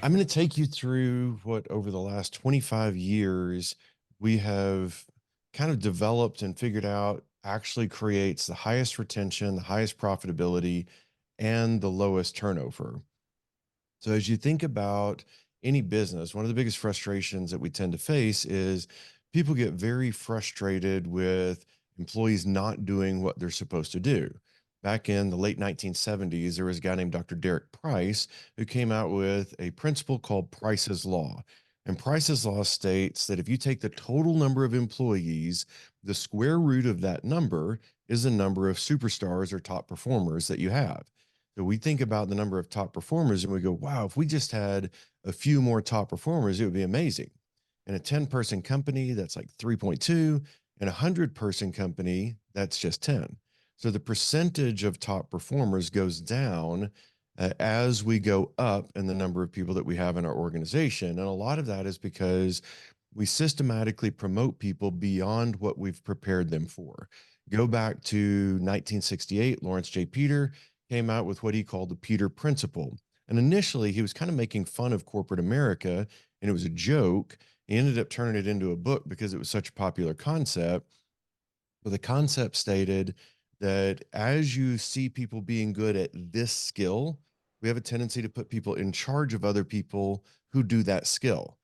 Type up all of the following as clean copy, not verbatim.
I'm going to take you through what over the last 25 years we have kind of developed and figured out actually creates the highest retention, the highest profitability, and the lowest turnover. So, as you think about any business, one of the biggest frustrations that we tend to face is people get very frustrated with employees not doing what they're supposed to do. Back in the late 1970s, there was a guy named Dr. Derek Price who came out with a principle called Price's Law. And Price's Law states that if you take the total number of employees, the square root of that number is the number of superstars or top performers that you have. So we think about the number of top performers and we go, wow, if we just had a few more top performers, it would be amazing. In a 10-person company, that's like 3.2. In a 100-person company, that's just 10. So the percentage of top performers goes down as we go up in the number of people that we have in our organization. And a lot of that is because we systematically promote people beyond what we've prepared them for. Go back to 1968, Lawrence J. Peter came out with what he called the Peter Principle. And initially, he was kind of making fun of corporate America, and it was a joke. He ended up turning it into a book because it was such a popular concept. But the concept stated that as you see people being good at this skill, we have a tendency to put people in charge of other people who do that skill.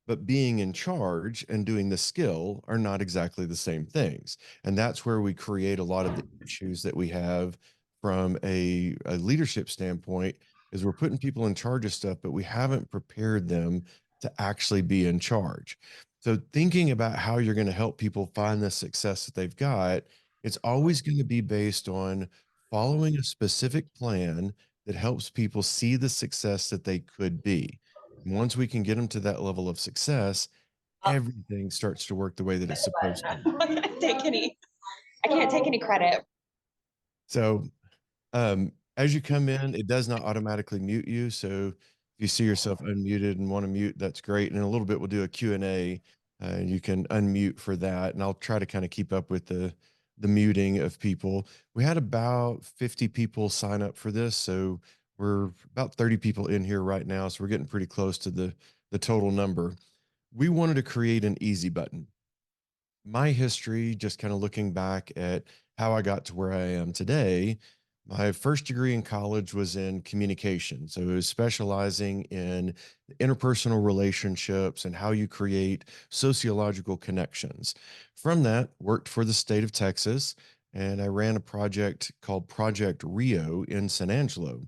But being in charge and doing the skill are not exactly the same things. And that's where we create a lot of the issues that we have from a leadership standpoint is we're putting people in charge of stuff, but we haven't prepared them to actually be in charge. So thinking about how you're going to help people find the success that they've got, it's always going to be based on following a specific plan that helps people see the success that they could be. Once we can get them to that level of success, everything starts to work the way that it's supposed to. I can't take any. I can't take any credit. So, as you come in, it does not automatically mute you. So, if you see yourself unmuted and want to mute, that's great. And in a little bit, we'll do a Q&A. You can unmute for that, and I'll try to kind of keep up with the muting of people. We had about 50 people sign up for this, so we're about 30 people in here right now. So we're getting pretty close to the total number. We wanted to create an easy button. My history, just kind of looking back at how I got to where I am today, my first degree in college was in communication. So it was specializing in interpersonal relationships and how you create sociological connections. From that, worked for the state of Texas, and I ran a project called Project Rio in San Angelo.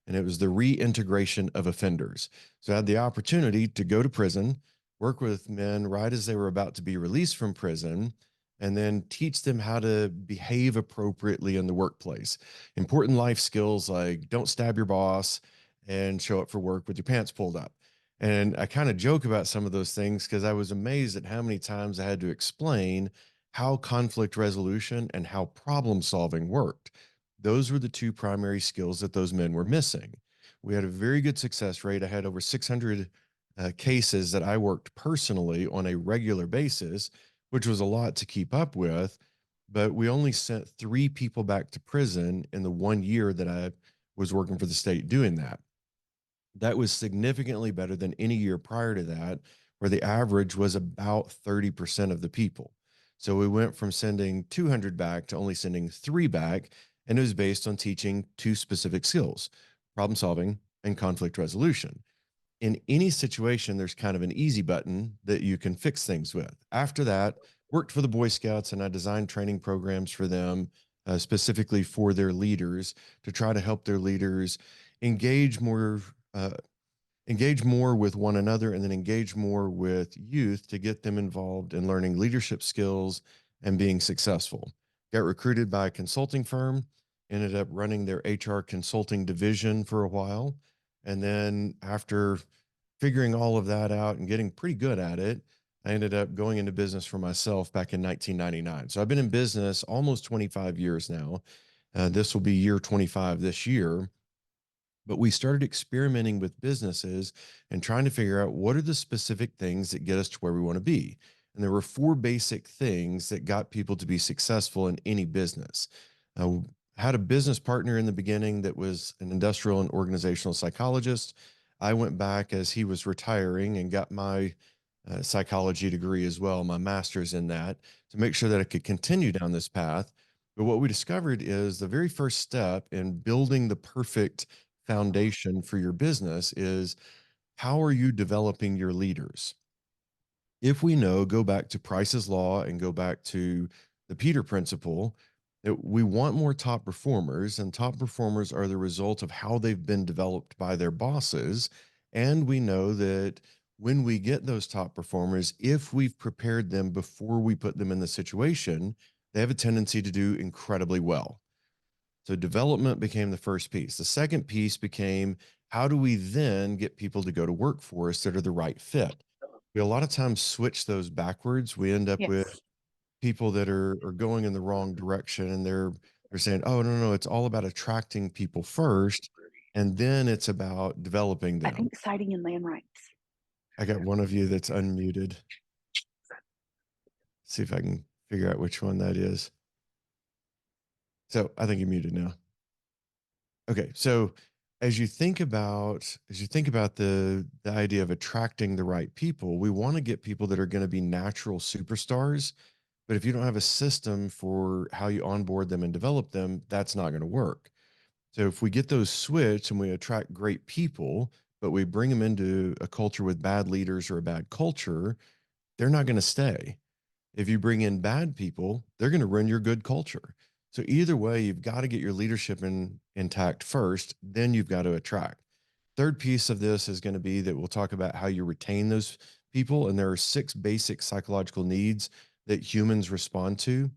And it was the reintegration of offenders. So I had the opportunity to go to prison, work with men right as they were about to be released from prison, and then teach them how to behave appropriately in the workplace. Important life skills like don't stab your boss and show up for work with your pants pulled up. And I kind of joke about some of those things because I was amazed at how many times I had to explain how conflict resolution and how problem solving worked. Those were the two primary skills that those men were missing. We had a very good success rate. I had over 600 cases that I worked personally on a regular basis, which was a lot to keep up with. But we only sent 3 people back to prison in the 1 year that I was working for the state doing that. That was significantly better than any year prior to that, where the average was about 30% of the people. So we went from sending 200 back to only sending 3 back, and it was based on teaching 2 specific skills: problem solving and conflict resolution. In any situation, there's kind of an easy button that you can fix things with. After that, worked for the Boy Scouts and I designed training programs for them, specifically for their leaders to try to help their leaders engage more. Engage more with one another and then engage more with youth to get them involved in learning leadership skills and being successful. Got recruited by a consulting firm, ended up running their HR consulting division for a while. And then after figuring all of that out and getting pretty good at it, I ended up going into business for myself back in 1999. So I've been in business almost 25 years now. This will be year 25 this year. But we started experimenting with businesses and trying to figure out what are the specific things that get us to where we want to be. And there were 4 basic things that got people to be successful in any business. I had a business partner in the beginning that was an industrial and organizational psychologist. I went back as he was retiring and got my psychology degree as well, my master's in that, to make sure that I could continue down this path. But what we discovered is the very first step in building the perfect foundation for your business is, how are you developing your leaders? If we know, go back to Price's Law and go back to the Peter Principle, that we want more top performers, and top performers are the result of how they've been developed by their bosses. And we know that when we get those top performers, if we've prepared them before we put them in the situation, they have a tendency to do incredibly well. So development became the first piece. The second piece became, how do we then get people to go to work for us that are the right fit? We a lot of times switch those backwards. We end up with Yes. people that are going in the wrong direction, and they're saying, "Oh, no, no, it's all about attracting people first, and then it's about developing I them." think citing and land rights. I got one of you that's unmuted. See if I can figure out which one that is. So I think you're muted now. Okay, so as you think about the idea of attracting the right people, we want to get people that are going to be natural superstars. But if you don't have a system for how you onboard them and develop them, that's not going to work. So if we get those switched and we attract great people, but we bring them into a culture with bad leaders or a bad culture, they're not going to stay. If you bring in bad people, they're going to ruin your good culture. So either way, you've got to get your leadership intact first, then you've got to attract. Third piece of this is going to be that we'll talk about how you retain those people. And there are 6 basic psychological needs that humans respond to.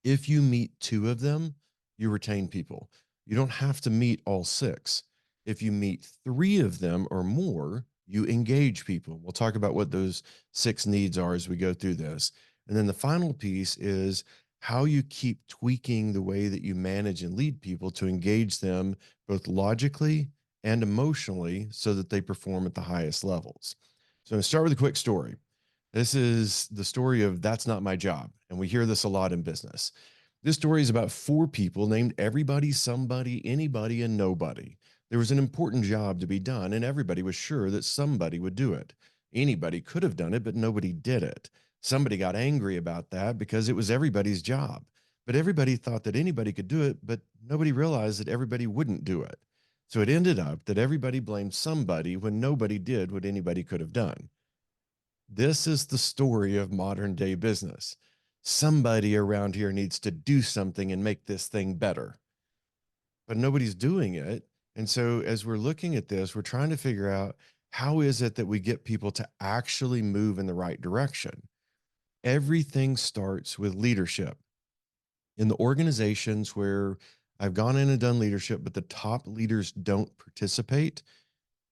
If you meet 2 of them, you retain people. You don't have to meet all 6. If you meet 3 of them or more, you engage people. We'll talk about what those 6 needs are as we go through this. And then the final piece is how you keep tweaking the way that you manage and lead people to engage them both logically and emotionally so that they perform at the highest levels. So I'm going to start with a quick story. This is the story of "That's Not My Job." And we hear this a lot in business. This story is about 4 people named everybody, somebody, anybody, and nobody. There was an important job to be done, and everybody was sure that somebody would do it. Anybody could have done it, but nobody did it. Somebody got angry about that because it was everybody's job. But everybody thought that anybody could do it, but nobody realized that everybody wouldn't do it. So it ended up that everybody blamed somebody when nobody did what anybody could have done. This is the story of modern day business. Somebody around here needs to do something and make this thing better, but nobody's doing it. And so, as we're looking at this, we're trying to figure out, how is it that we get people to actually move in the right direction? Everything starts with leadership. In the organizations where I've gone in and done leadership, but the top leaders don't participate,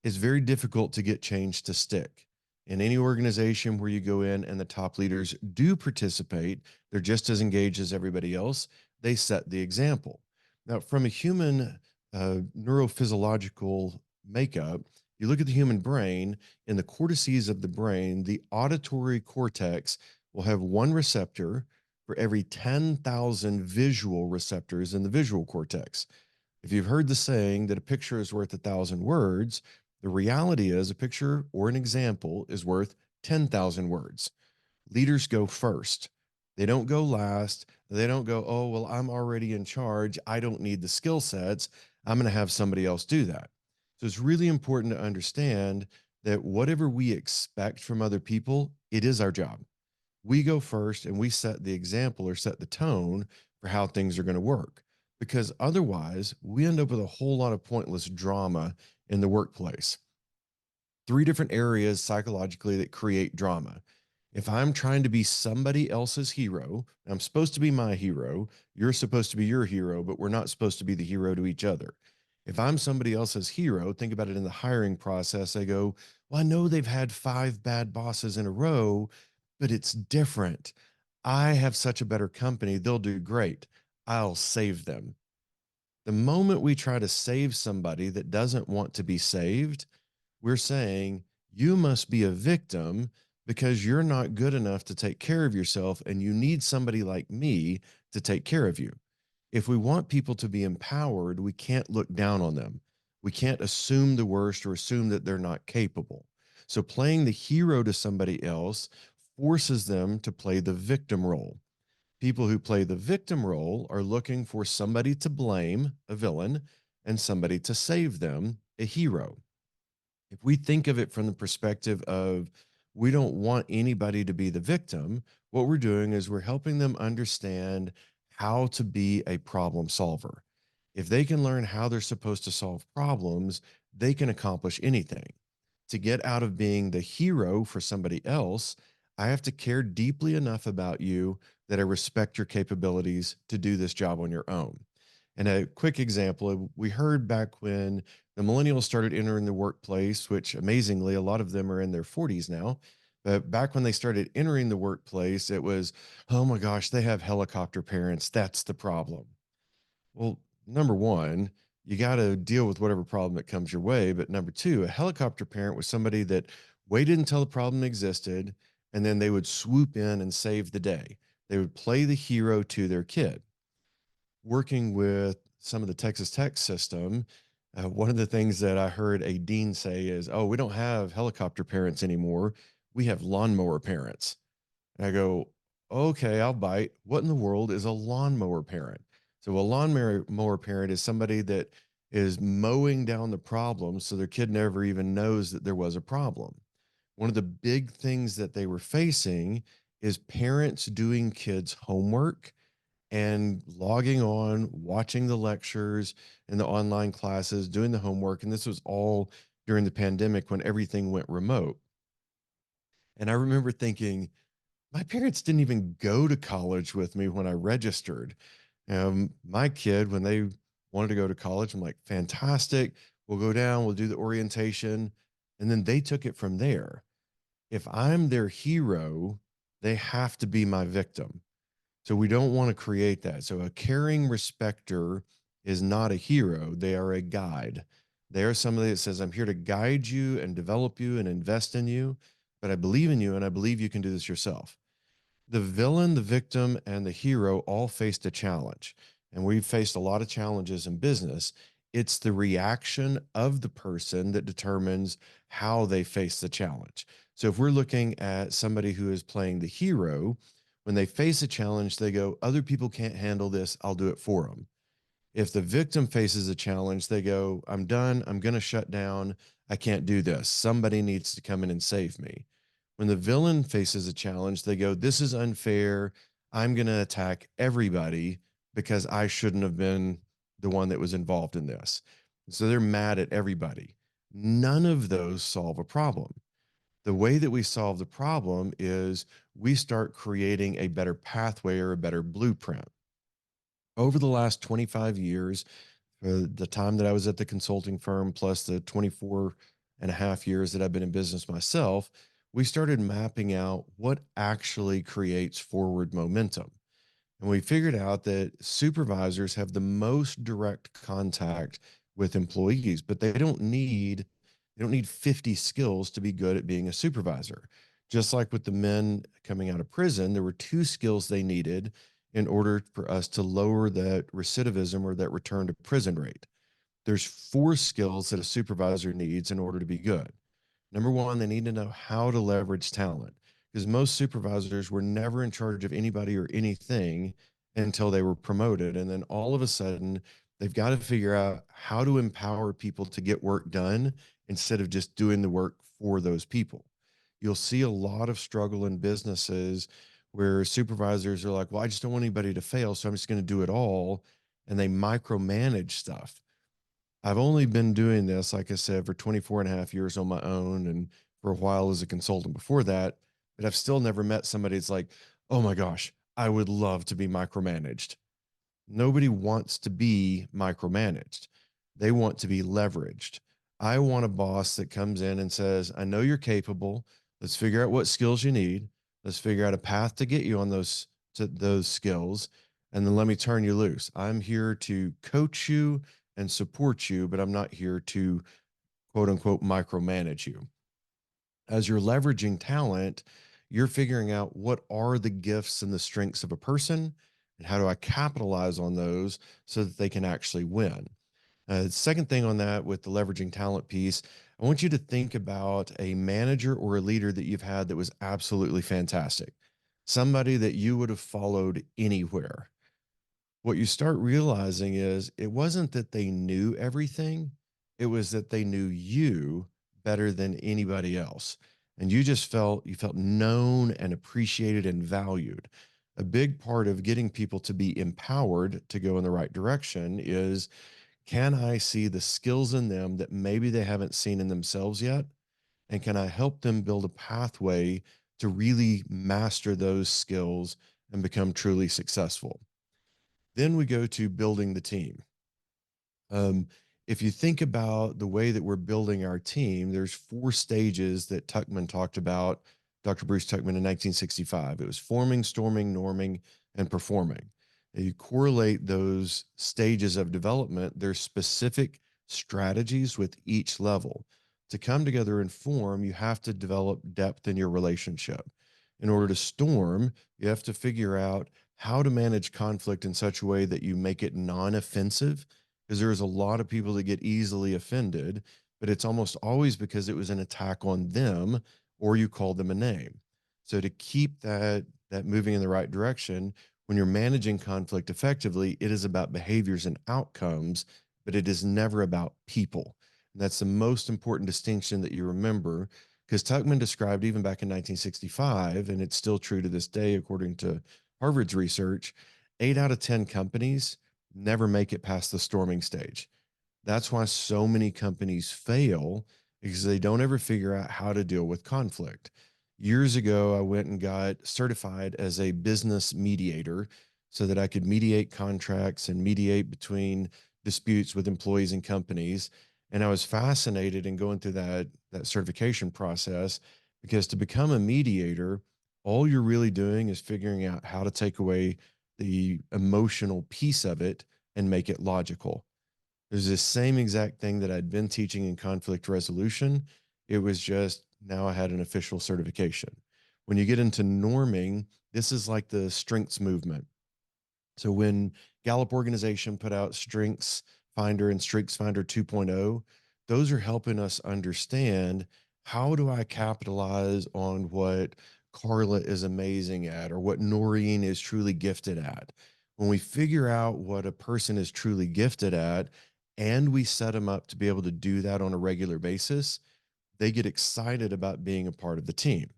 it's very difficult to get change to stick. In any organization where you go in and the top leaders do participate, they're just as engaged as everybody else. They set the example. Now, from a human neurophysiological makeup, you look at the human brain, in the cortices of the brain, the auditory cortex will have one receptor for every 10,000 visual receptors in the visual cortex. If you've heard the saying that a picture is worth 1,000 words, the reality is a picture or an example is worth 10,000 words. Leaders go first. They don't go last. They don't go, "Oh, well, I'm already in charge. I don't need the skill sets. I'm going to have somebody else do that." So it's really important to understand that whatever we expect from other people, it is our job. We go first and we set the example or set the tone for how things are going to work. Because otherwise, we end up with a whole lot of pointless drama in the workplace. 3 different areas psychologically that create drama. If I'm trying to be somebody else's hero, I'm supposed to be my hero, you're supposed to be your hero, but we're not supposed to be the hero to each other. If I'm somebody else's hero, think about it in the hiring process. I go, "Well, I know they've had 5 bad bosses in a row, but it's different. I have such a better company. They'll do great. I'll save them." The moment we try to save somebody that doesn't want to be saved, we're saying, "You must be a victim because you're not good enough to take care of yourself, and you need somebody like me to take care of you." If we want people to be empowered, we can't look down on them. We can't assume the worst or assume that they're not capable. So playing the hero to somebody else forces them to play the victim role. People who play the victim role are looking for somebody to blame, a villain, and somebody to save them, a hero. If we think of it from the perspective of we don't want anybody to be the victim, what we're doing is we're helping them understand how to be a problem solver. If they can learn how they're supposed to solve problems, they can accomplish anything. To get out of being the hero for somebody else, I have to care deeply enough about you that I respect your capabilities to do this job on your own. And a quick example, we heard back when the millennials started entering the workplace, which amazingly, a lot of them are in their 40s now. But back when they started entering the workplace, it was, oh my gosh, they have helicopter parents. That's the problem. Well, number one, you got to deal with whatever problem that comes your way. But number two, a helicopter parent was somebody that waited until the problem existed and then they would swoop in and save the day. They would play the hero to their kid. Working with some of the Texas Tech system, one of the things that I heard a dean say is, "Oh, we don't have helicopter parents anymore. We have lawnmower parents." And I go, "Okay, I'll bite. What in the world is a lawnmower parent?" So a lawnmower parent is somebody that is mowing down the problem so their kid never even knows that there was a problem. One of the big things that they were facing is parents doing kids' homework and logging on, watching the lectures and the online classes, doing the homework. And this was all during the pandemic when everything went remote. And I remember thinking, my parents didn't even go to college with me when I registered. My kid, when they wanted to go to college, I'm like, fantastic. We'll go down, we'll do the orientation. And then they took it from there. If I'm their hero, they have to be my victim. So we don't want to create that. So a caring respecter is not a hero, they are a guide. They are somebody that says, I'm here to guide you and develop you and invest in you, but I believe in you and I believe you can do this yourself. The villain, the victim, and the hero all faced a challenge. And we've faced a lot of challenges in business. It's the reaction of the person that determines how they face the challenge. So if we're looking at somebody who is playing the hero, when they face a challenge, they go, other people can't handle this. I'll do it for them. If the victim faces a challenge, they go, I'm done. I'm going to shut down. I can't do this. Somebody needs to come in and save me. When the villain faces a challenge, they go, this is unfair. I'm going to attack everybody because I shouldn't have been the one that was involved in this. So they're mad at everybody. None of those solve a problem. The way that we solve the problem is we start creating a better pathway or a better blueprint. Over the last 25 years, the time that I was at the consulting firm, plus the 24 and a half years that I've been in business myself, we started mapping out what actually creates forward momentum. And we figured out that supervisors have the most direct contact with employees, but they don't need 50 skills to be good at being a supervisor. Just like with the men coming out of prison, there were two skills they needed in order for us to lower that recidivism or that return to prison rate. There's four skills that a supervisor needs in order to be good. Number one, they need to know how to leverage talent because most supervisors were never in charge of anybody or anything until they were promoted. And then all of a sudden, they've got to figure out how to empower people to get work done instead of just doing the work for those people. You'll see a lot of struggle in businesses where supervisors are like, well, I just don't want anybody to fail. So I'm just going to do it all. And they micromanage stuff. I've only been doing this, like I said, for 24 and a half years on my own and for a while as a consultant before that. But I've still never met somebody that's like, oh my gosh, I would love to be micromanaged. Nobody wants to be micromanaged. They want to be leveraged. I want a boss that comes in and says, I know you're capable. Let's figure out what skills you need. Let's figure out a path to get you on those skills. And then let me turn you loose. I'm here to coach you and support you, but I'm not here to quote unquote micromanage you. As you're leveraging talent, you're figuring out what are the gifts and the strengths of a person and how do I capitalize on those so that they can actually win. Second thing on that with the leveraging talent piece, I want you to think about a manager or a leader that you've had that was absolutely fantastic, somebody that you would have followed anywhere. What you start realizing is it wasn't that they knew everything, it was that they knew you better than anybody else. And you felt known and appreciated and valued. A big part of getting people to be empowered to go in the right direction is, can I see the skills in them that maybe they haven't seen in themselves yet? And can I help them build a pathway to really master those skills and become truly successful? Then we go to building the team. Um, if you think about the way that we're building our team, there's four stages that Tuckman talked about, Dr. Bruce Tuckman in 1965. It was forming, storming, norming, and performing. And you correlate those stages of development, there's specific strategies with each level. To come together and form, you have to develop depth in your relationship. In order to storm, you have to figure out how to manage conflict in such a way that you make it non-offensive, because there's a lot of people that get easily offended, but it's almost always because it was an attack on them or you called them a name. So to keep that moving in the right direction, when you're managing conflict effectively, it is about behaviors and outcomes, but it is never about people. And that's the most important distinction that you remember, because Tuckman described even back in 1965, and it's still true to this day, according to Harvard's research, 8 out of 10 companies never make it past the storming stage. That's why so many companies fail, because they don't ever figure out how to deal with conflict. Years ago, I went and got certified as a business mediator so that I could mediate contracts and mediate between disputes with employees and companies. And I was fascinated in going through that certification process, because to become a mediator, all you're really doing is figuring out how to take away the emotional piece of it and make it logical. There's this same exact thing that I'd been teaching in conflict resolution. It was just now I had an official certification. When you get into norming, this is like the strengths movement. So when Gallup organization put out Strengths Finder and Strengths Finder 2.0, those are helping us understand, how do I capitalize on what Carla is amazing at or what Noreen is truly gifted at. When we figure out what a person is truly gifted at and we set them up to be able to do that on a regular basis, they get excited about being a part of the team.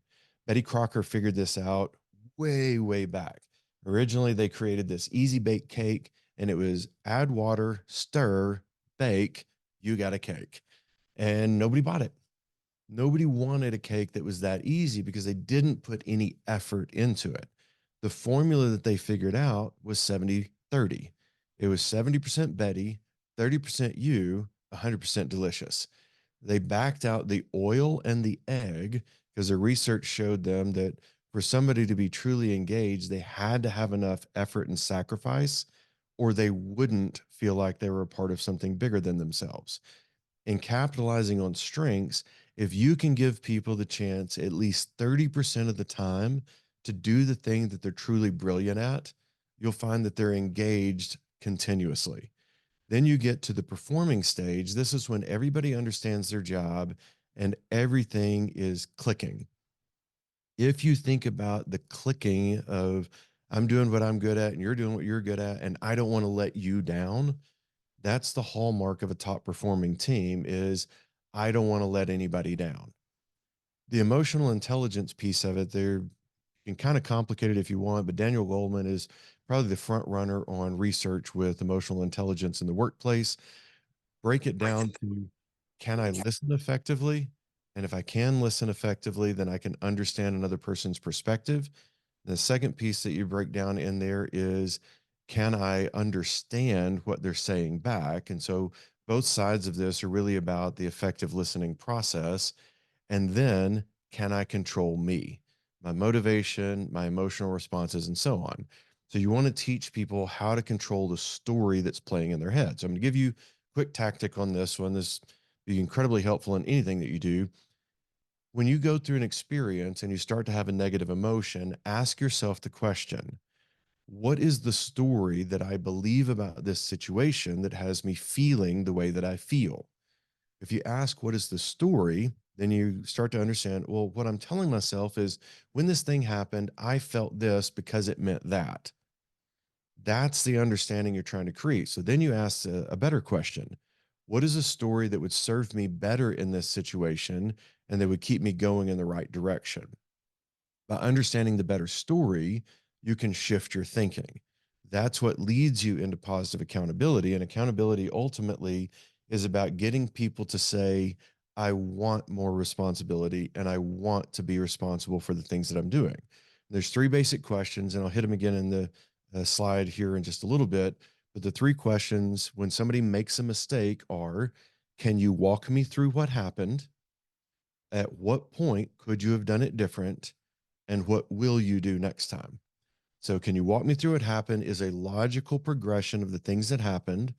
Betty Crocker figured this out way, way back. Originally, they created this easy bake cake, and it was add water, stir, bake, you got a cake. And nobody bought it. Nobody wanted a cake that was that easy because they didn't put any effort into it. The formula that they figured out was 70-30. It was 70% Betty, 30% you, 100% delicious. They backed out the oil and the egg because their research showed them that for somebody to be truly engaged, they had to have enough effort and sacrifice, or they wouldn't feel like they were a part of something bigger than themselves. And capitalizing on strengths, if you can give people the chance at least 30% of the time to do the thing that they're truly brilliant at, you'll find that they're engaged continuously. Then you get to the performing stage. This is when everybody understands their job and everything is clicking. If you think about the clicking of, I'm doing what I'm good at and you're doing what you're good at, and I don't want to let you down, that's the hallmark of a top performing team is, I don't want to let anybody down. The emotional intelligence piece of it, there, you can kind of complicate it if you want, but Daniel Goleman is probably the front runner on research with emotional intelligence in the workplace. Break it down to, can I listen effectively? And if I can listen effectively, then I can understand another person's perspective. The second piece that you break down in there is, can I understand what they're saying back? And so both sides of this are really about the effective listening process. And then, can I control me, my motivation, my emotional responses, and so on? So you want to teach people how to control the story that's playing in their head. So I'm going to give you a quick tactic on this one. This be incredibly helpful in anything that you do. When you go through an experience and you start to have a negative emotion, ask yourself the question, What is the story that I believe about this situation that has me feeling the way that I feel? If you ask, what is the story? Then you start to understand, well, what I'm telling myself is when this thing happened, I felt this because it meant that. That's the understanding you're trying to create. So then you ask a better question. What is a story that would serve me better in this situation and that would keep me going in the right direction? By understanding the better story, you can shift your thinking. That's what leads you into positive accountability. And accountability ultimately is about getting people to say, I want more responsibility and I want to be responsible for the things that I'm doing. There's three basic questions, and I'll hit them again in the slide here in just a little bit. But the three questions when somebody makes a mistake are, can you walk me through what happened? At what point could you have done it different? And what will you do next time? So, can you walk me through what happened is a logical progression of the things that happened.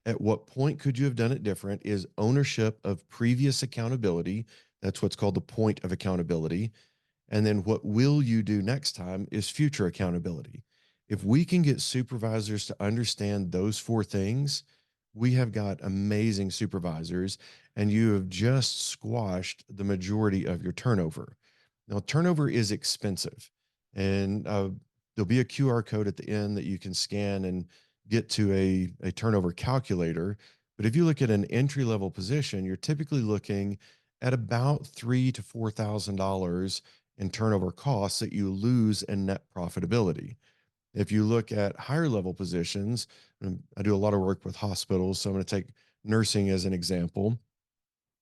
At what point could you have done it different is ownership of previous accountability. That's what's called the point of accountability. And then what will you do next time is future accountability. If we can get supervisors to understand those four things, we have got amazing supervisors, and you have just squashed the majority of your turnover. Now, turnover is expensive, and there'll be a QR code at the end that you can scan and get to a turnover calculator. But if you look at an entry level position, you're typically looking at about $3,000 to $4,000 in turnover costs that you lose in net profitability. If you look at higher level positions, I do a lot of work with hospitals, so I'm going to take nursing as an example.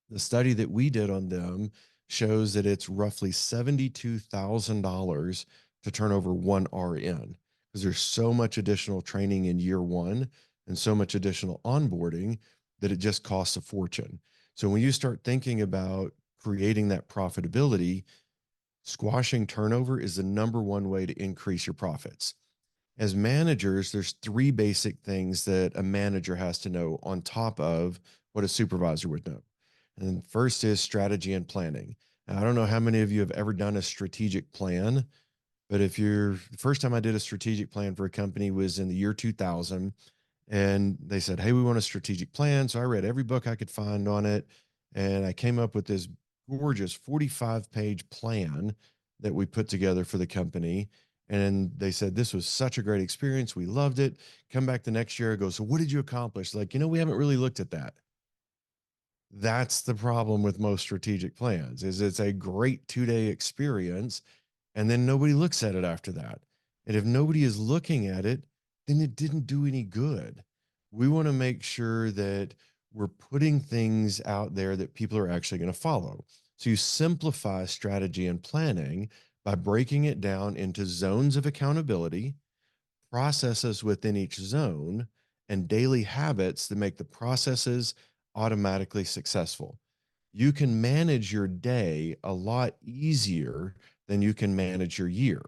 The study that we did on them shows that it's roughly $72,000 to turn over one RN because there's so much additional training in year one and so much additional onboarding that it just costs a fortune. So when you start thinking about creating that profitability, squashing turnover is the number one way to increase your profits. As managers, there's three basic things that a manager has to know on top of what a supervisor would know. And first is strategy and planning. Now, I don't know how many of you have ever done a strategic plan, but if you're the first time I did a strategic plan for a company was in the year 2000, and they said, hey, we want a strategic plan. So I read every book I could find on it, and I came up with this gorgeous 45-page plan that we put together for the company. And they said, this was such a great experience. We loved it. Come back the next year. I go, so what did you accomplish? Like, we haven't really looked at that. That's the problem with most strategic plans is it's a great 2-day experience, and then nobody looks at it after that. And if nobody is looking at it, then it didn't do any good. We want to make sure that we're putting things out there that people are actually going to follow. So you simplify strategy and planning by breaking it down into zones of accountability, processes within each zone, and daily habits that make the processes automatically successful. You can manage your day a lot easier than you can manage your year.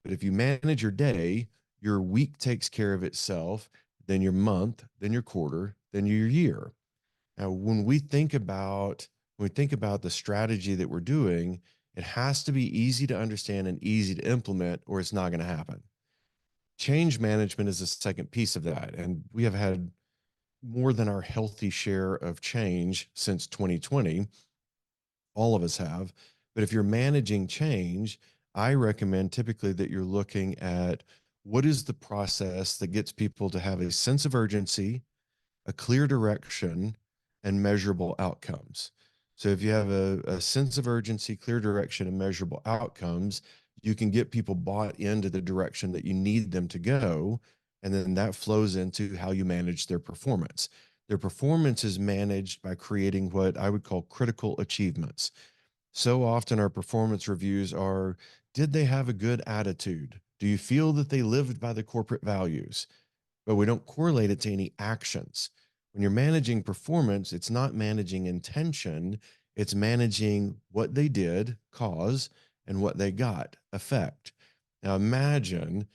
But if you manage your day, your week takes care of itself, then your month, then your quarter, then your year. Now, when we think about the strategy that we're doing, it has to be easy to understand and easy to implement, or it's not going to happen. Change management is the second piece of that. And we have had more than our healthy share of change since 2020. All of us have. But if you're managing change, I recommend typically that you're looking at what is the process that gets people to have a sense of urgency, a clear direction, and measurable outcomes. So if you have a sense of urgency, clear direction, and measurable outcomes, you can get people bought into the direction that you need them to go. And then that flows into how you manage their performance. Their performance is managed by creating what I would call critical achievements. So often our performance reviews are, did they have a good attitude? Do you feel that they lived by the corporate values? But we don't correlate it to any actions. When you're managing performance, it's not managing intention, it's managing what they did, cause, and what they got, effect. Now imagine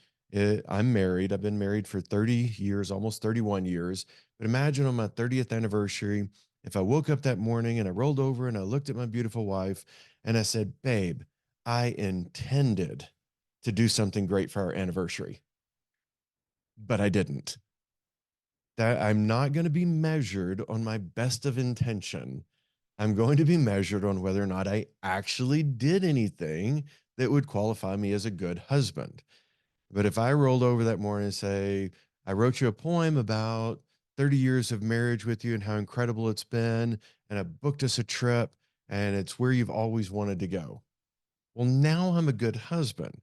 I'm married. I've been married for 30 years, almost 31 years. But imagine on my 30th anniversary, if I woke up that morning and I rolled over and I looked at my beautiful wife and I said, babe, I intended to do something great for our anniversary. but I didn't. That I'm not going to be measured on my best of intention. I'm going to be measured on whether or not I actually did anything that would qualify me as a good husband. But if I rolled over that morning and say, I wrote you a poem about 30 years of marriage with you and how incredible it's been, and I booked us a trip and it's where you've always wanted to go. Well, now I'm a good husband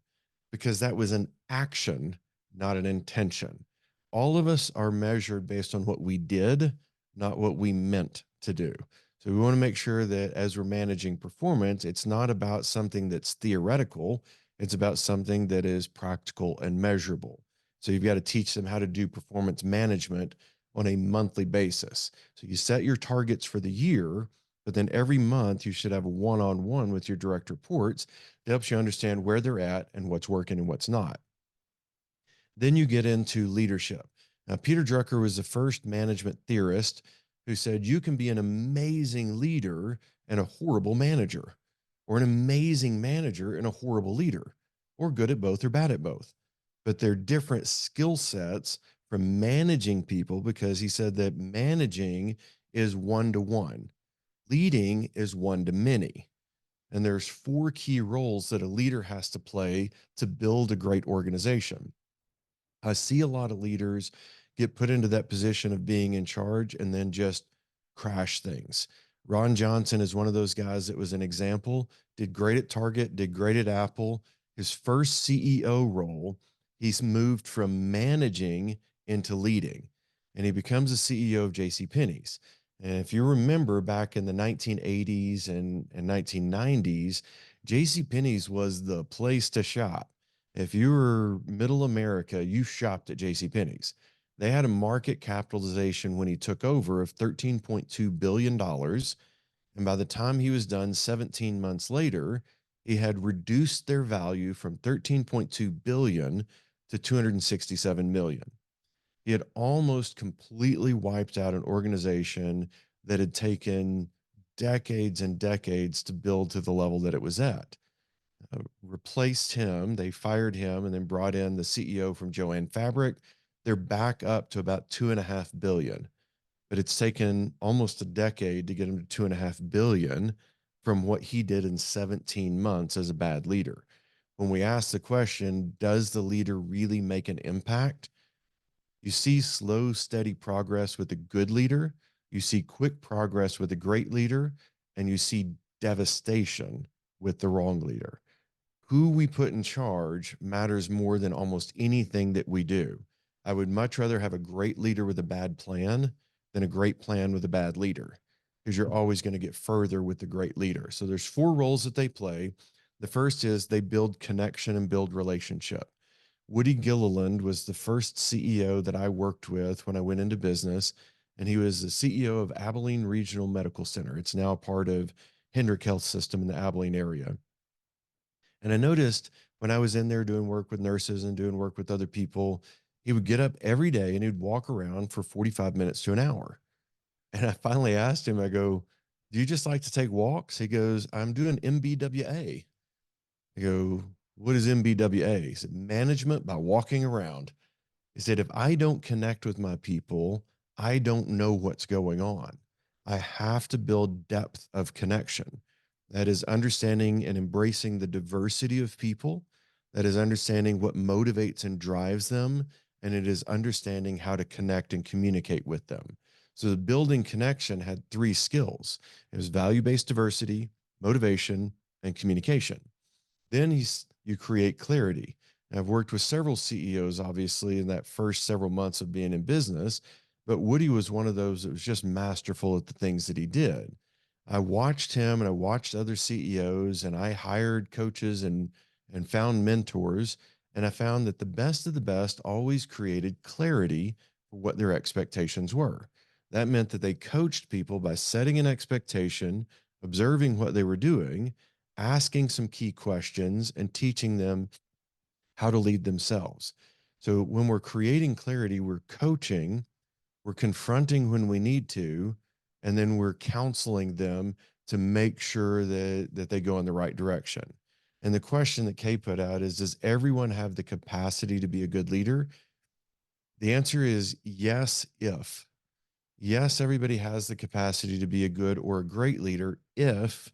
because that was an action, not an intention. All of us are measured based on what we did, not what we meant to do. So we want to make sure that as we're managing performance, it's not about something that's theoretical, it's about something that is practical and measurable. So you've got to teach them how to do performance management on a monthly basis. So you set your targets for the year, but then every month you should have a one-on-one with your direct reports that helps you understand where they're at and what's working and what's not. Then you get into leadership. Now, Peter Drucker was the first management theorist who said you can be an amazing leader and a horrible manager, or an amazing manager and a horrible leader, or good at both or bad at both. But they're different skill sets from managing people, because he said that managing is one to one, leading is one to many. And there's four key roles that a leader has to play to build a great organization. I see a lot of leaders get put into that position of being in charge and then just crash things. Ron Johnson is one of those guys that was an example, did great at Target, did great at Apple. His first CEO role, he's moved from managing into leading, and he becomes the CEO of J.C. Penney's. And if you remember back in the 1980s and 1990s, J.C. Penney's was the place to shop. If you were middle America, you shopped at J.C. Penney's. They had a market capitalization when he took over of $13.2 billion dollars. And by the time he was done 17 months later, he had reduced their value from 13.2 billion dollars to 267 million. He had almost completely wiped out an organization that had taken decades and decades to build to the level that it was at. Replaced him. They fired him and then brought in the CEO from Joanne Fabric. They're back up to about 2.5 billion, but it's taken almost a decade to get him to 2.5 billion from what he did in 17 months as a bad leader. When we ask the question, does the leader really make an impact? You see slow, steady progress with a good leader. You see quick progress with a great leader, and you see devastation with the wrong leader. Who we put in charge matters more than almost anything that we do. I would much rather have a great leader with a bad plan than a great plan with a bad leader, because you're always going to get further with the great leader. So there's four roles that they play. The first is they build connection and build relationship. Woody Gilliland was the first CEO that I worked with when I went into business, and he was the CEO of Abilene Regional Medical Center. It's now part of Hendrick Health System in the Abilene area. And I noticed when I was in there doing work with nurses and doing work with other people, he would get up every day and he'd walk around for 45 minutes to an hour. And I finally asked him, I go, do you just like to take walks? He goes, I'm doing MBWA. I go, what is MBWA? He said, management by walking around. He said, if I don't connect with my people, I don't know what's going on. I have to build depth of connection. That is understanding and embracing the diversity of people. That is understanding what motivates and drives them. And it is understanding how to connect and communicate with them. So the building connection had three skills. It was value-based diversity, motivation, and communication. Then you create clarity. And I've worked with several CEOs, obviously, in that first several months of being in business, but Woody was one of those that was just masterful at the things that he did. I watched him and I watched other CEOs, and I hired coaches and found mentors, and I found that the best of the best always created clarity for what their expectations were. That meant that they coached people by setting an expectation, observing what they were doing, asking some key questions, and teaching them how to lead themselves. So when we're creating clarity, we're coaching, we're confronting when we need to, and then we're counseling them to make sure that they go in the right direction. And the question that Kay put out is, does everyone have the capacity to be a good leader? The answer is yes, if. Yes, everybody has the capacity to be a good or a great leader if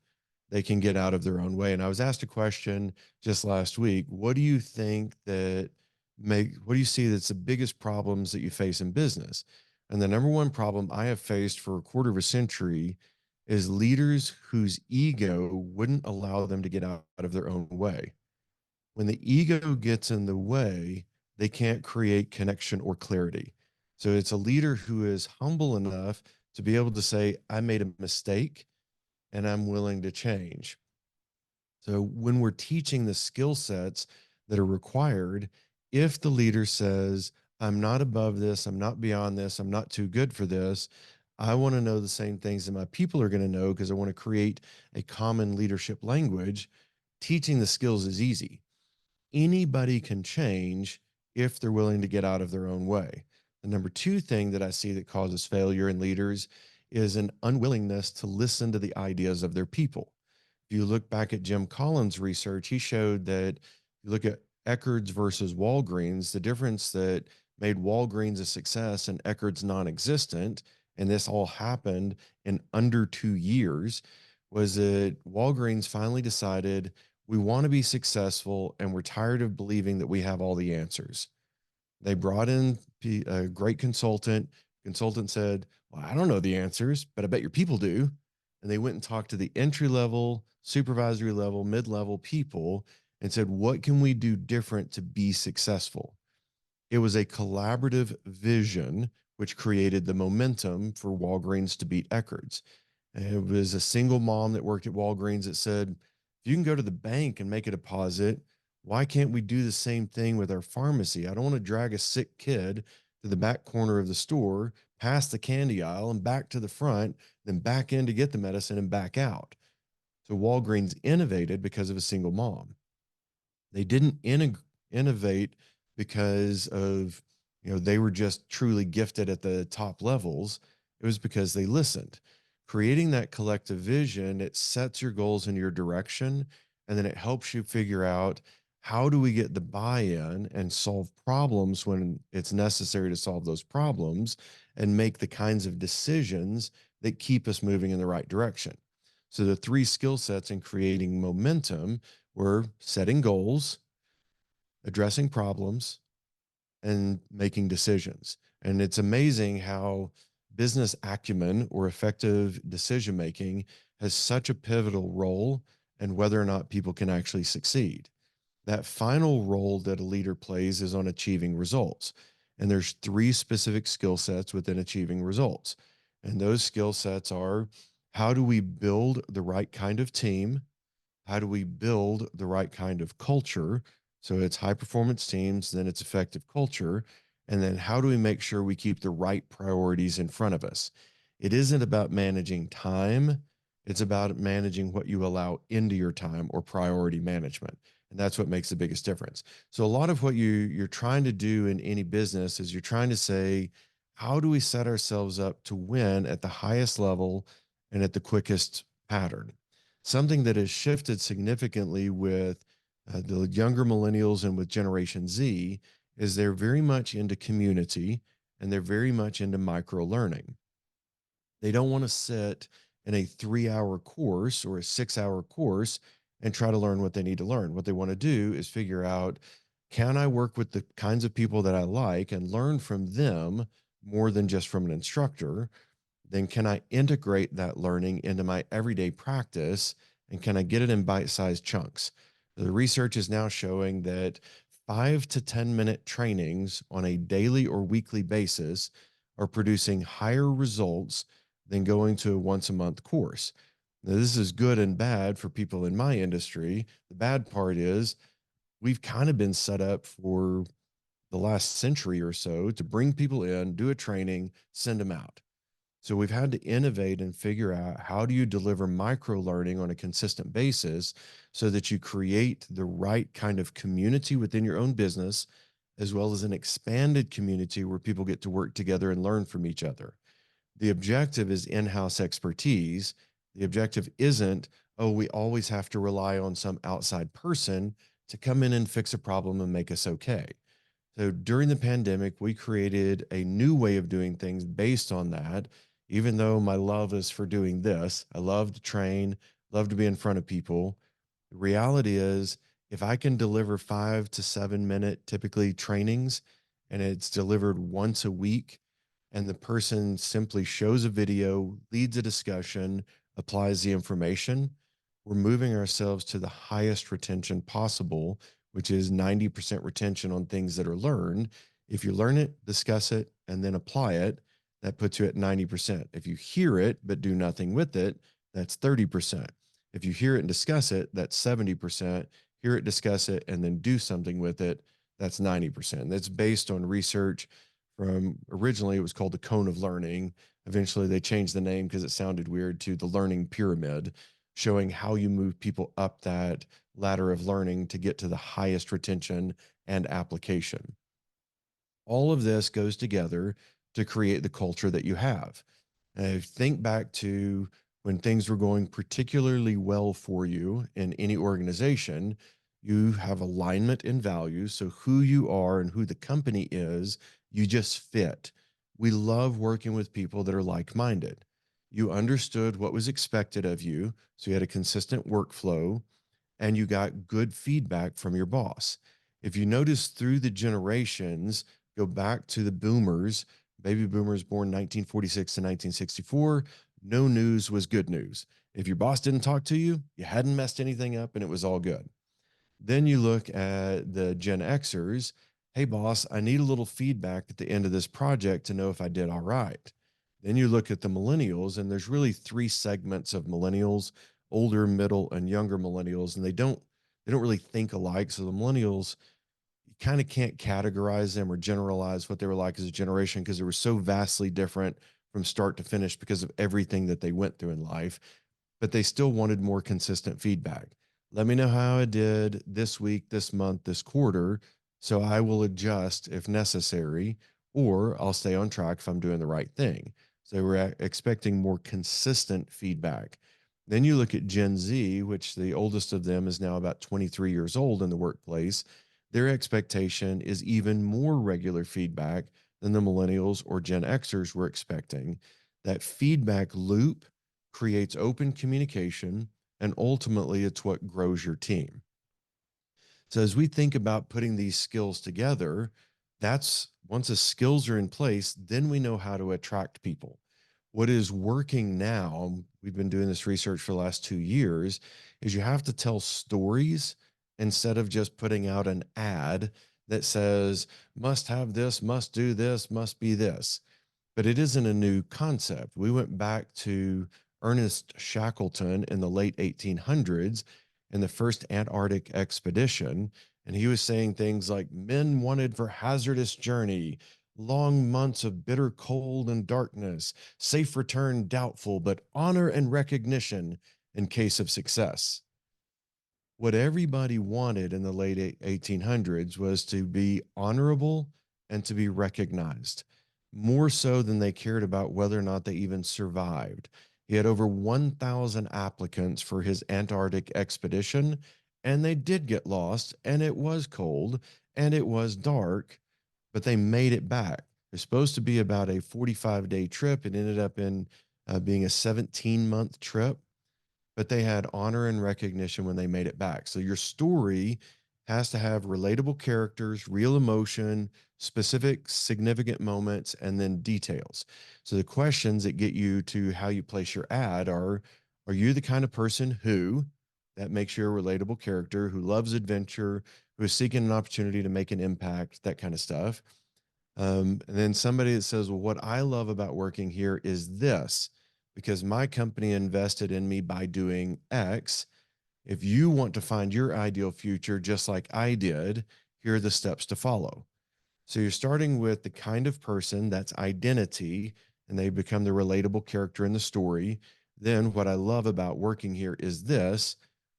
they can get out of their own way. And I was asked a question just last week. What do you see that's the biggest problems that you face in business? And the number one problem I have faced for a quarter of a century is leaders whose ego wouldn't allow them to get out of their own way. When the ego gets in the way, they can't create connection or clarity. So it's a leader who is humble enough to be able to say, I made a mistake and I'm willing to change. So when we're teaching the skill sets that are required, if the leader says, I'm not above this, I'm not beyond this, I'm not too good for this, I want to know the same things that my people are going to know because I want to create a common leadership language. Teaching the skills is easy. Anybody can change if they're willing to get out of their own way. The number two thing that I see that causes failure in leaders is an unwillingness to listen to the ideas of their people. If you look back at Jim Collins' research, he showed that you look at Eckerd's versus Walgreens, the difference that made Walgreens a success and Eckerd's non-existent, and this all happened in under 2 years, was that Walgreens finally decided we want to be successful and we're tired of believing that we have all the answers. They brought in a great consultant. Consultant said, well, I don't know the answers, but I bet your people do. And they went and talked to the entry level, supervisory level, mid level people and said, what can we do different to be successful? It was a collaborative vision, which created the momentum for Walgreens to beat Eckerd's. And it was a single mom that worked at Walgreens that said, if you can go to the bank and make a deposit, why can't we do the same thing with our pharmacy? I don't want to drag a sick kid to the back corner of the store, past the candy aisle, and back to the front, then back in to get the medicine and back out. So Walgreens innovated because of a single mom. They didn't innovate because of, they were just truly gifted at the top levels. It was because they listened. Creating that collective vision, it sets your goals in your direction, and then it helps you figure out how do we get the buy-in and solve problems when it's necessary to solve those problems and make the kinds of decisions that keep us moving in the right direction. So the three skill sets in creating momentum were setting goals, addressing problems, and making decisions. And it's amazing how business acumen or effective decision making has such a pivotal role in whether or not people can actually succeed. That final role that a leader plays is on achieving results. And there's three specific skill sets within achieving results. And those skill sets are, how do we build the right kind of team? How do we build the right kind of culture? So it's high performance teams, then it's effective culture. And then how do we make sure we keep the right priorities in front of us? It isn't about managing time, it's about managing what you allow into your time or priority management. And that's what makes the biggest difference. So a lot of what you're trying to do in any business is you're trying to say, how do we set ourselves up to win at the highest level and at the quickest pattern? Something that has shifted significantly with the younger millennials and with Generation Z is they're very much into community and they're very much into micro learning. They don't want to sit in a 3 hour course or a 6 hour course and try to learn what they need to learn. What they want to do is figure out, can I work with the kinds of people that I like and learn from them more than just from an instructor? Then can I integrate that learning into my everyday practice and can I get it in bite-sized chunks? The research is now showing that 5 to 10 minute trainings on a daily or weekly basis are producing higher results than going to a once a month course. Now, this is good and bad for people in my industry. The bad part is we've kind of been set up for the last century or so to bring people in, do a training, send them out. So we've had to innovate and figure out, how do you deliver micro learning on a consistent basis so that you create the right kind of community within your own business, as well as an expanded community where people get to work together and learn from each other. The objective is in-house expertise. The objective isn't, oh, we always have to rely on some outside person to come in and fix a problem and make us okay. So during the pandemic, we created a new way of doing things based on that. Even though my love is for doing this, I love to train, love to be in front of people. The reality is, if I can deliver 5 to 7 minute typically trainings and it's delivered once a week, and the person simply shows a video, leads a discussion, applies the information, we're moving ourselves to the highest retention possible, which is 90% retention on things that are learned. If you learn it, discuss it, and then apply it, that puts you at 90%. If you hear it but do nothing with it, that's 30%. If you hear it and discuss it, that's 70%. Hear it, discuss it, and then do something with it, that's 90%. That's based on research from originally it was called the cone of learning. Eventually they changed the name because it sounded weird to the learning pyramid, showing how you move people up that ladder of learning to get to the highest retention and application. All of this goes together to create the culture that you have. Think back to when things were going particularly well for you in any organization, you have alignment in values. So, who you are and who the company is, you just fit. We love working with people that are like minded. You understood what was expected of you. So, you had a consistent workflow and you got good feedback from your boss. If you notice through the generations, go back to the boomers, baby boomers born 1946 to 1964, no news was good news. If your boss didn't talk to you, you hadn't messed anything up and it was all good. Then you look at the Gen Xers. Hey, boss, I need a little feedback at the end of this project to know if I did all right. Then you look at the millennials, and there's really three segments of millennials: older, middle, and younger millennials, and they don't really think alike. So the millennials, you kind of can't categorize them or generalize what they were like as a generation because they were so vastly different from start to finish because of everything that they went through in life, but they still wanted more consistent feedback. Let me know how I did this week, this month, this quarter, so I will adjust if necessary, or I'll stay on track if I'm doing the right thing. So we're expecting more consistent feedback. Then you look at Gen Z, which the oldest of them is now about 23 years old in the workplace. Their expectation is even more regular feedback than the millennials or Gen Xers were expecting. That feedback loop creates open communication, and ultimately, it's what grows your team. So, as we think about putting these skills together, that's once the skills are in place, then we know how to attract people. What is working now, we've been doing this research for the last 2 years, is you have to tell stories instead of just putting out an ad that says, must have this, must do this, must be this. But it isn't a new concept. We went back to Ernest Shackleton in the late 1800s in the first Antarctic expedition. And he was saying things like men wanted for hazardous journey, long months of bitter cold and darkness, safe return doubtful, but honor and recognition in case of success. What everybody wanted in the late 1800s was to be honorable and to be recognized, more so than they cared about whether or not they even survived. He had over 1,000 applicants for his Antarctic expedition, and they did get lost, and it was cold, and it was dark, but they made it back. It was supposed to be about a 45-day trip. It ended up in being a 17-month trip, but they had honor and recognition when they made it back. So your story has to have relatable characters, real emotion, specific significant moments, and then details. So the questions that get you to how you place your ad are you the kind of person who that makes you a relatable character, who loves adventure, who is seeking an opportunity to make an impact, that kind of stuff. And then somebody that says, well, what I love about working here is this, because my company invested in me by doing X. If you want to find your ideal future just like I did, here are the steps to follow. So you're starting with the kind of person that's identity, and they become the relatable character in the story. Then, what I love about working here is this.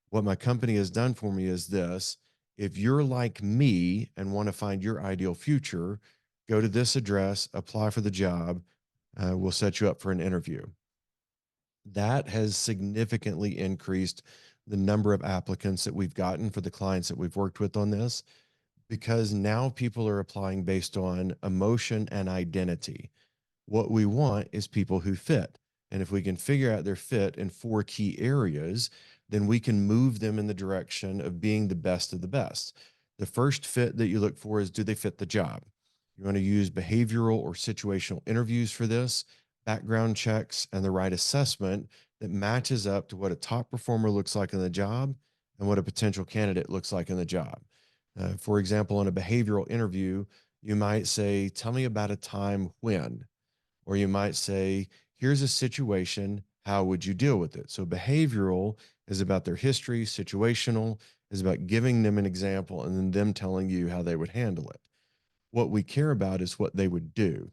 What my company has done for me is this. If you're like me and want to find your ideal future, go to this address, apply for the job. We'll set you up for an interview. That has significantly increased the number of applicants that we've gotten for the clients that we've worked with on this. because now people are applying based on emotion and identity. What we want is people who fit. And if we can figure out their fit in four key areas, then we can move them in the direction of being the best of the best. The first fit that you look for is, do they fit the job? You want to use behavioral or situational interviews for this, background checks, and the right assessment that matches up to what a top performer looks like in the job and what a potential candidate looks like in the job. For example, in a behavioral interview, you might say, tell me about a time when, or you might say, here's a situation, how would you deal with it? So behavioral is about their history, situational is about giving them an example and then them telling you how they would handle it. What we care about is what they would do,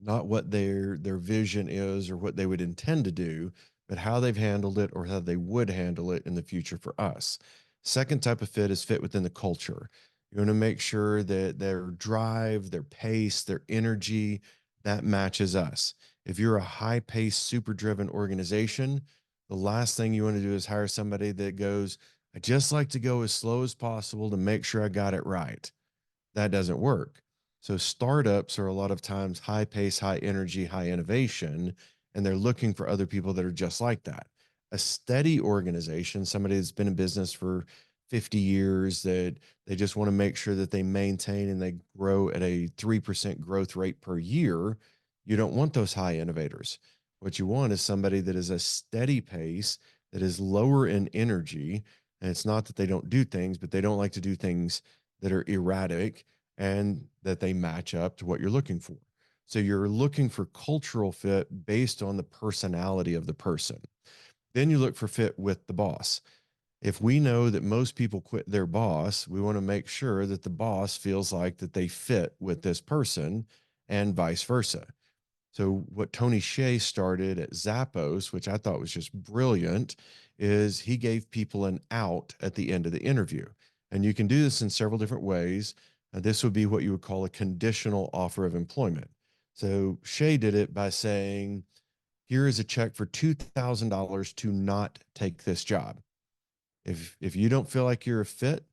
not what their vision is or what they would intend to do, but how they've handled it or how they would handle it in the future for us. Second type of fit is fit within the culture. You want to make sure that their drive, their pace, their energy, that matches us. If you're a high pace, super driven organization, the last thing you want to do is hire somebody that goes, I just like to go as slow as possible to make sure I got it right. That doesn't work. So startups are a lot of times high pace, high energy, high innovation, and they're looking for other people that are just like that. A steady organization, somebody that's been in business for 50 years, that they just want to make sure that they maintain and they grow at a 3% growth rate per year. You don't want those high innovators. What you want is somebody that is a steady pace, that is lower in energy. And it's not that they don't do things, but they don't like to do things that are erratic and that they match up to what you're looking for. So you're looking for cultural fit based on the personality of the person. Then you look for fit with the boss. If we know that most people quit their boss, we want to make sure that the boss feels like that they fit with this person and vice versa. So what Tony Hsieh started at Zappos, which I thought was just brilliant, is he gave people an out at the end of the interview. And you can do this in several different ways. This would be what you would call a conditional offer of employment. So Shea did it by saying, here is a check for $2,000 to not take this job. If you don't feel like you're a fit,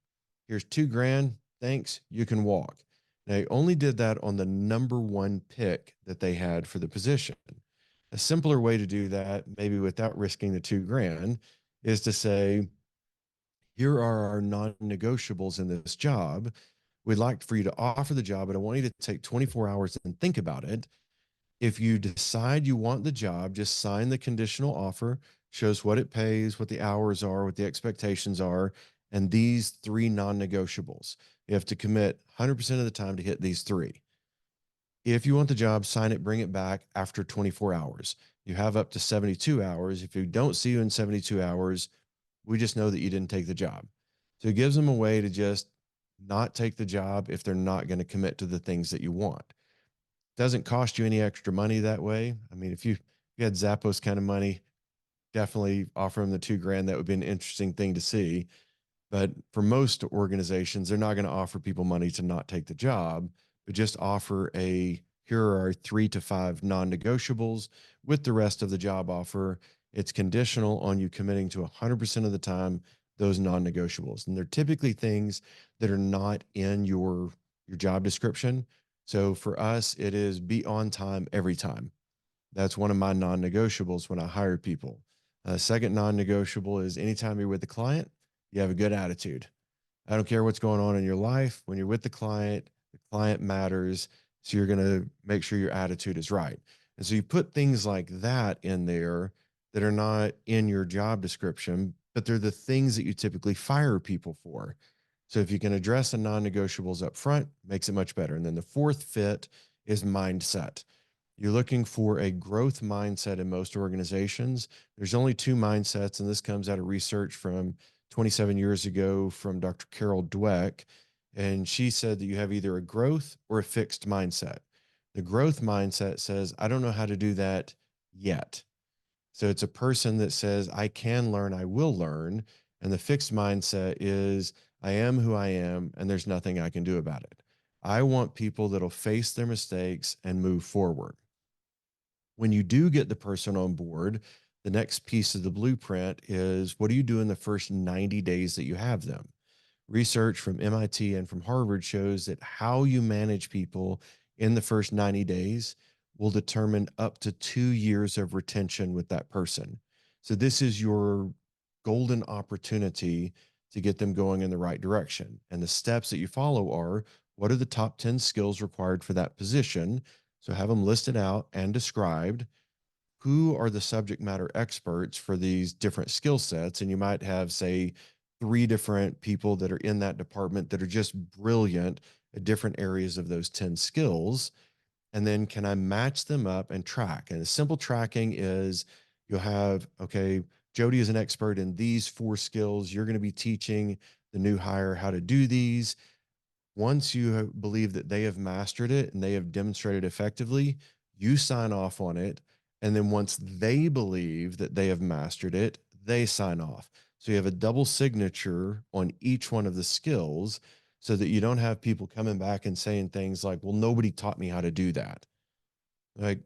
here's 2 grand. Thanks. You can walk. They only did that on the number one pick that they had for the position. A simpler way to do that, maybe without risking the 2 grand, is to say, here are our non-negotiables in this job. We'd like for you to offer the job, but I want you to take 24 hours and think about it. If you decide you want the job, just sign the conditional offer, shows what it pays, what the hours are, what the expectations are, and these three non negotiables. You have to commit 100% of the time to hit these three. If you want the job, sign it, bring it back after 24 hours. You have up to 72 hours. If you don't see you in 72 hours, we just know that you didn't take the job. So it gives them a way to just not take the job if they're not going to commit to the things that you want. Doesn't cost you any extra money that way. I mean, if you had Zappos kind of money, definitely offer them the 2 grand. That would be an interesting thing to see. But for most organizations, they're not going to offer people money to not take the job, but just offer a, here are our 3 to 5 non-negotiables with the rest of the job offer. It's conditional on you committing to 100% of the time those non-negotiables. And they're typically things that are not in your job description. So for us, it is be on time every time. That's one of my non-negotiables when I hire people. Second non-negotiable is anytime you're with the client, you have a good attitude. I don't care what's going on in your life. When you're with the client matters. So you're going to make sure your attitude is right. And so you put things like that in there that are not in your job description, but they're the things that you typically fire people for. So if you can address the non-negotiables up front, makes it much better. And then the fourth fit is mindset. You're looking for a growth mindset in most organizations. There's only two mindsets, and this comes out of research from 27 years ago from Dr. Carol Dweck. And she said that you have either a growth or a fixed mindset. The growth mindset says, I don't know how to do that yet. So it's a person that says, I can learn, I will learn. And the fixed mindset is, I am who I am, and there's nothing I can do about it. I want people that'll face their mistakes and move forward. When you do get the person on board, the next piece of the blueprint is, what do you do in the first 90 days that you have them? Research from MIT and from Harvard shows that how you manage people in the first 90 days will determine up to 2 years of retention with that person. So, this is your golden opportunity to get them going in the right direction. And the steps that you follow are, what are the top 10 skills required for that position? So, have them listed out and described. Who are the subject matter experts for these different skill sets? And you might have, say, three different people that are in that department that are just brilliant at different areas of those 10 skills. And then can I match them up and track? And a simple tracking is, you'll have, okay, Jody is an expert in these four skills. You're going to be teaching the new hire how to do these. Once you believe that they have mastered it and they have demonstrated effectively, you sign off on it. And then once they believe that they have mastered it, they sign off. So you have a double signature on each one of the skills, so that you don't have people coming back and saying things like, well, nobody taught me how to do that. Like,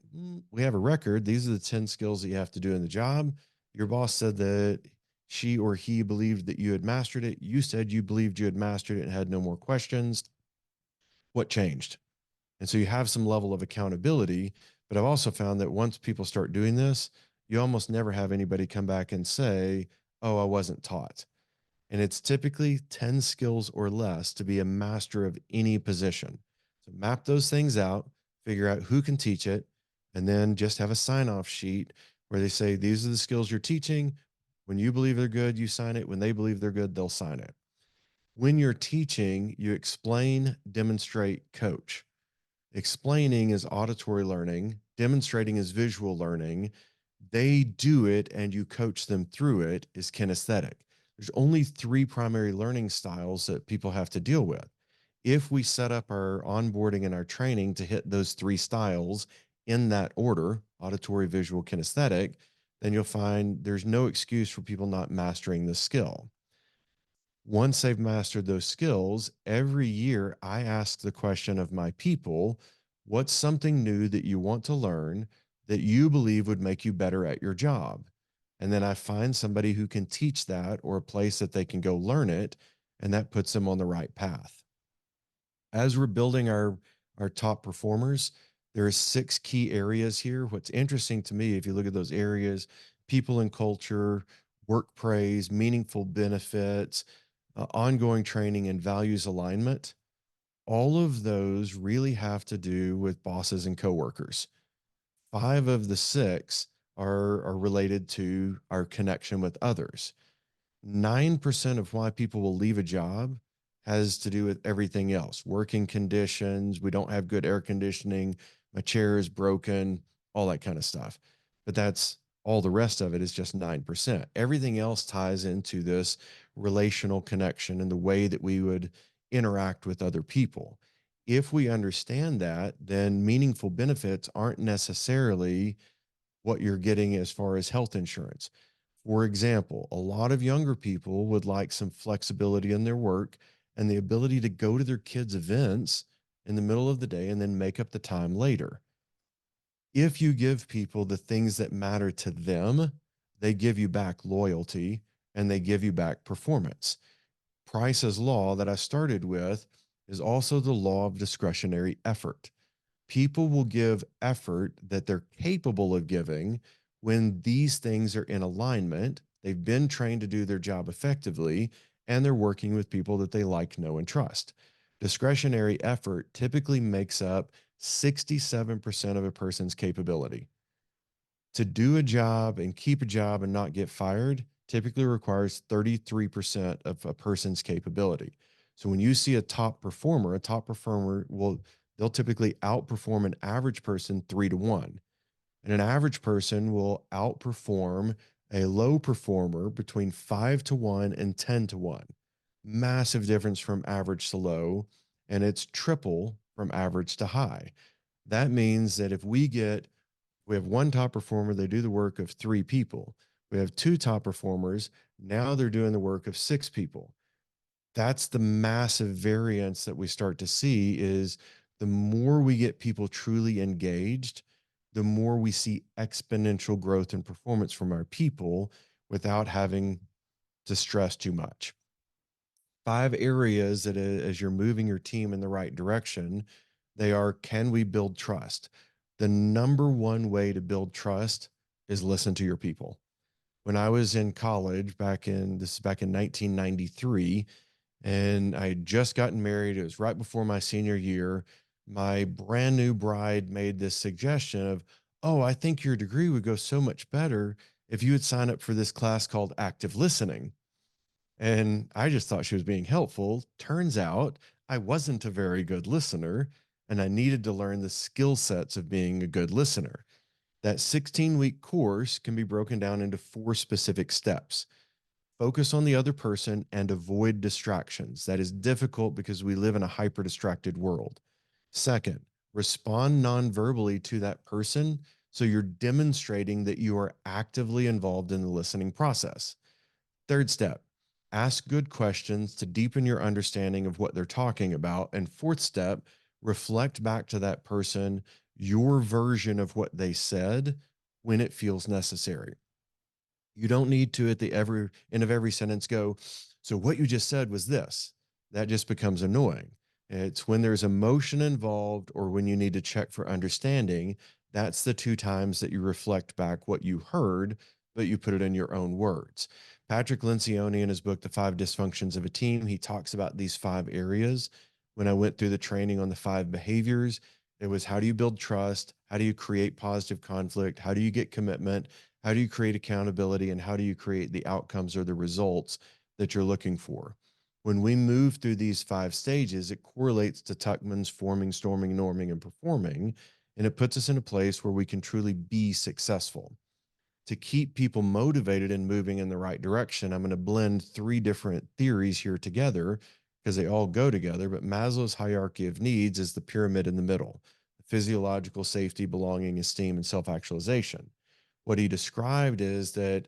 we have a record. These are the 10 skills that you have to do in the job. Your boss said that she or he believed that you had mastered it. You said you believed you had mastered it and had no more questions. What changed? And so you have some level of accountability. But I've also found that once people start doing this, you almost never have anybody come back and say, oh, I wasn't taught. And it's typically 10 skills or less to be a master of any position. So map those things out, figure out who can teach it, and then just have a sign off sheet where they say, these are the skills you're teaching. When you believe they're good, you sign it. When they believe they're good, they'll sign it. When you're teaching, you explain, demonstrate, coach. Explaining is auditory learning, demonstrating is visual learning. They do it and you coach them through it is kinesthetic. There's only three primary learning styles that people have to deal with. If we set up our onboarding and our training to hit those three styles in that order, auditory, visual, kinesthetic, then you'll find there's no excuse for people not mastering the skill. Once they've mastered those skills, every year I ask the question of my people, what's something new that you want to learn that you believe would make you better at your job? And then I find somebody who can teach that, or a place that they can go learn it, and that puts them on the right path. As we're building our top performers, there are six key areas here. What's interesting to me, if you look at those areas, people and culture, work praise, meaningful benefits, ongoing training, and values alignment, all of those really have to do with bosses and coworkers. Five of the six are related to our connection with others. 9% of why people will leave a job has to do with everything else: working conditions, we don't have good air conditioning, my chair is broken, all that kind of stuff. But that's all. The rest of it is just 9%. Everything else ties into this relational connection and the way that we would interact with other people. If we understand that, then meaningful benefits aren't necessarily what you're getting as far as health insurance. For example, a lot of younger people would like some flexibility in their work and the ability to go to their kids' events in the middle of the day and then make up the time later. If you give people the things that matter to them, they give you back loyalty and they give you back performance. Price's law that I started with is also the law of discretionary effort. People will give effort that they're capable of giving when these things are in alignment. They've been trained to do their job effectively, and they're working with people that they like, know, and trust. Discretionary effort typically makes up 67% of a person's capability. To do a job and keep a job and not get fired typically requires 33% of a person's capability. So when you see a top performer will, they'll typically outperform an average person 3 to 1. And an average person will outperform a low performer between 5 to 1 and 10 to 1. Massive difference from average to low, and it's triple from average to high. That means that if we have one top performer, they do the work of three people. We have two top performers, now they're doing the work of six people. That's the massive variance that we start to see. Is the more we get people truly engaged, the more we see exponential growth and performance from our people without having to stress too much. 5 areas that as you're moving your team in the right direction, they are, can we build trust? The number one way to build trust is listen to your people. When I was in college this is back in 1993, and I had just gotten married. It was right before my senior year. My brand new bride made this suggestion of, "Oh, I think your degree would go so much better if you would sign up for this class called active listening." And I just thought she was being helpful. Turns out I wasn't a very good listener, and I needed to learn the skill sets of being a good listener. That 16-week course can be broken down into 4 specific steps. Focus on the other person and avoid distractions. That is difficult because we live in a hyper distracted world. Second, respond non-verbally to that person. So you're demonstrating that you are actively involved in the listening process. Third step, ask good questions to deepen your understanding of what they're talking about. And fourth step, reflect back to that person your version of what they said when it feels necessary. You don't need to at the every end of every sentence go, so what you just said was this. That just becomes annoying. It's when there's emotion involved or when you need to check for understanding. That's the 2 times that you reflect back what you heard, but you put it in your own words. Patrick Lencioni, in his book, The 5 Dysfunctions of a Team, he talks about these 5 areas. When I went through the training on the 5 behaviors, it was, how do you build trust? How do you create positive conflict? How do you get commitment? How do you create accountability, and how do you create the outcomes or the results that you're looking for? When we move through these 5 stages, it correlates to Tuckman's forming, storming, norming, and performing, and it puts us in a place where we can truly be successful. To keep people motivated and moving in the right direction, I'm going to blend 3 different theories here together because they all go together. But Maslow's hierarchy of needs is the pyramid in the middle: physiological safety, belonging, esteem, and self actualization. What he described is that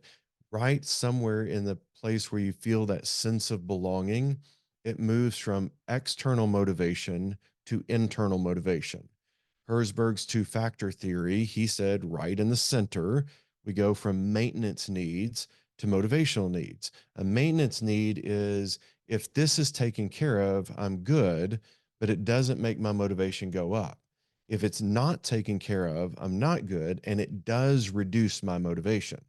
right somewhere in the place where you feel that sense of belonging, it moves from external motivation to internal motivation. Herzberg's 2 factor theory, he said right in the center, we go from maintenance needs to motivational needs. A maintenance need is, if this is taken care of, I'm good, but it doesn't make my motivation go up. If it's not taken care of, I'm not good, and it does reduce my motivation.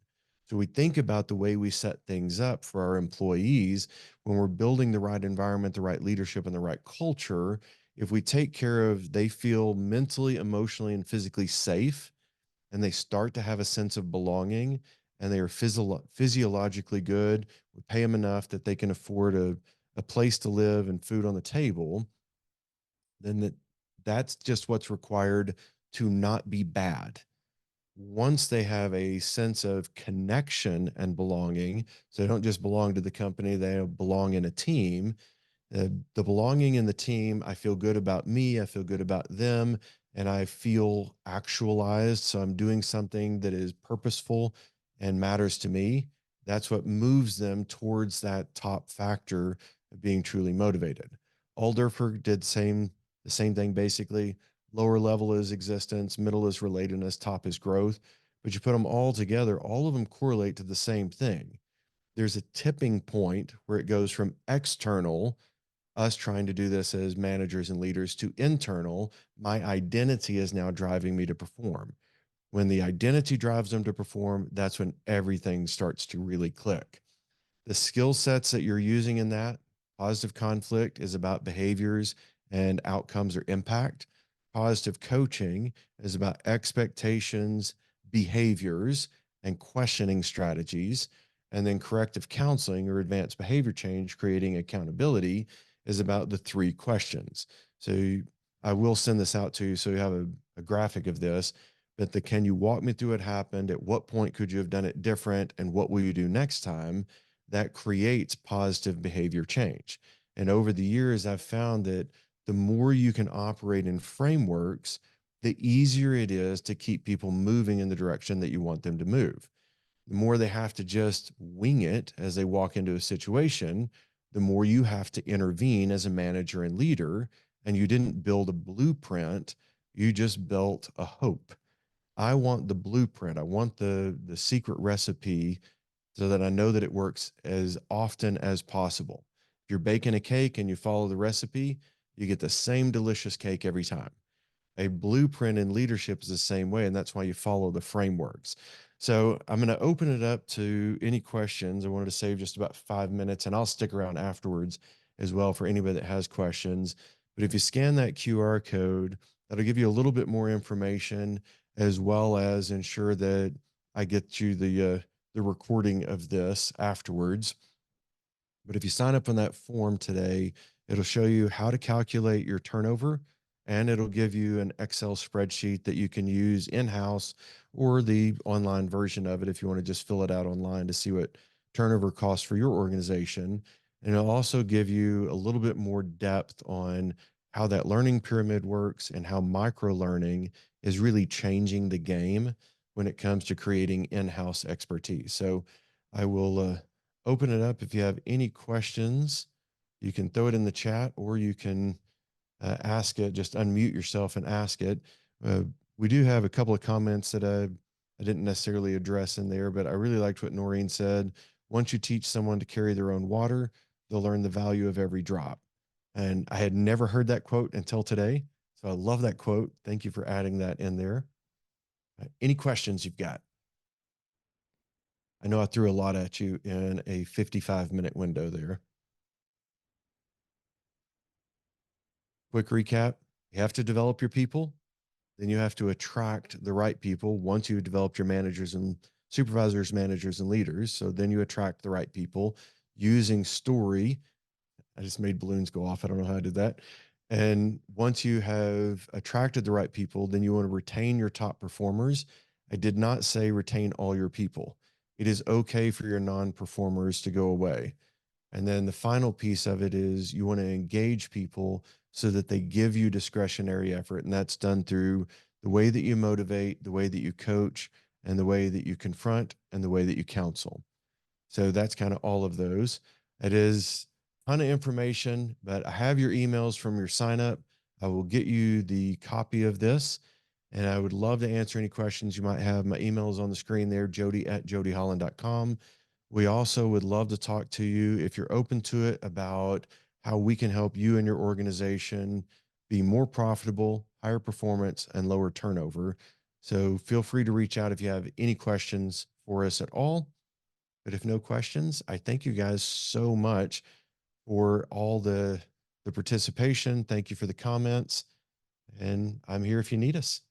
So we think about the way we set things up for our employees when we're building the right environment, the right leadership, and the right culture. If we take care of, they feel mentally, emotionally, and physically safe, and they start to have a sense of belonging, and they are physiologically good, we pay them enough that they can afford a place to live and food on the table, then that's just what's required to not be bad. Once they have a sense of connection and belonging, so they don't just belong to the company, they belong in a team. The belonging in the team, I feel good about me, I feel good about them, and I feel actualized. So I'm doing something that is purposeful and matters to me. That's what moves them towards that top factor of being truly motivated. Alderfer did the same thing basically. Lower level is existence, middle is relatedness, top is growth. But you put them all together, all of them correlate to the same thing. There's a tipping point where it goes from external, us trying to do this as managers and leaders, to internal, my identity is now driving me to perform. When the identity drives them to perform, that's when everything starts to really click. The skill sets that you're using in that, positive conflict is about behaviors and outcomes or impact. Positive coaching is about expectations, behaviors, and questioning strategies. And then corrective counseling or advanced behavior change, creating accountability, is about the 3 questions. So I will send this out to you so you have a graphic of this. But the, can you walk me through what happened? At what point could you have done it different? And what will you do next time? That creates positive behavior change. And over the years, I've found that the more you can operate in frameworks, the easier it is to keep people moving in the direction that you want them to move. The more they have to just wing it as they walk into a situation, the more you have to intervene as a manager and leader. And you didn't build a blueprint, you just built a hope. I want the blueprint. I want the secret recipe so that I know that it works as often as possible. If you're baking a cake and you follow the recipe, you get the same delicious cake every time. A blueprint in leadership is the same way, and that's why you follow the frameworks. So I'm going to open it up to any questions. I wanted to save just about 5 minutes, and I'll stick around afterwards as well for anybody that has questions. But if you scan that QR code, that'll give you a little bit more information, as well as ensure that I get you the recording of this afterwards. But if you sign up on that form today, it'll show you how to calculate your turnover, and it'll give you an Excel spreadsheet that you can use in house or the online version of it if you want to just fill it out online to see what turnover costs for your organization. And it'll also give you a little bit more depth on how that learning pyramid works and how micro learning is really changing the game when it comes to creating in house expertise. So I will open it up. If you have any questions, you can throw it in the chat or you can ask it. Just unmute yourself and ask it. Uh, we do have a couple of comments that I didn't necessarily address in there, but I really liked what Noreen said. Once you teach someone to carry their own water, they'll learn the value of every drop. And I had never heard that quote until today. So I love that quote. Thank you for adding that in there. Any questions you've got? I know I threw a lot at you in a 55-minute window there. Quick recap. You have to develop your people. Then you have to attract the right people once you've developed your managers and supervisors, managers, and leaders. So then you attract the right people using story. I just made balloons go off. I don't know how I did that. And once you have attracted the right people, then you want to retain your top performers. I did not say retain all your people. It is okay for your non-performers to go away. And then the final piece of it is you want to engage people so that they give you discretionary effort. And that's done through the way that you motivate, the way that you coach, and the way that you confront, and the way that you counsel. So that's kind of all of those. It is a ton of information, but I have your emails from your sign up. I will get you the copy of this, and I would love to answer any questions you might have. My email is on the screen there, jody@jodyholland.com. We also would love to talk to you if you're open to it about how we can help you and your organization be more profitable, higher performance, and lower turnover. So feel free to reach out if you have any questions for us at all. But if no questions, I thank you guys so much for all the participation. Thank you for the comments. And I'm here if you need us.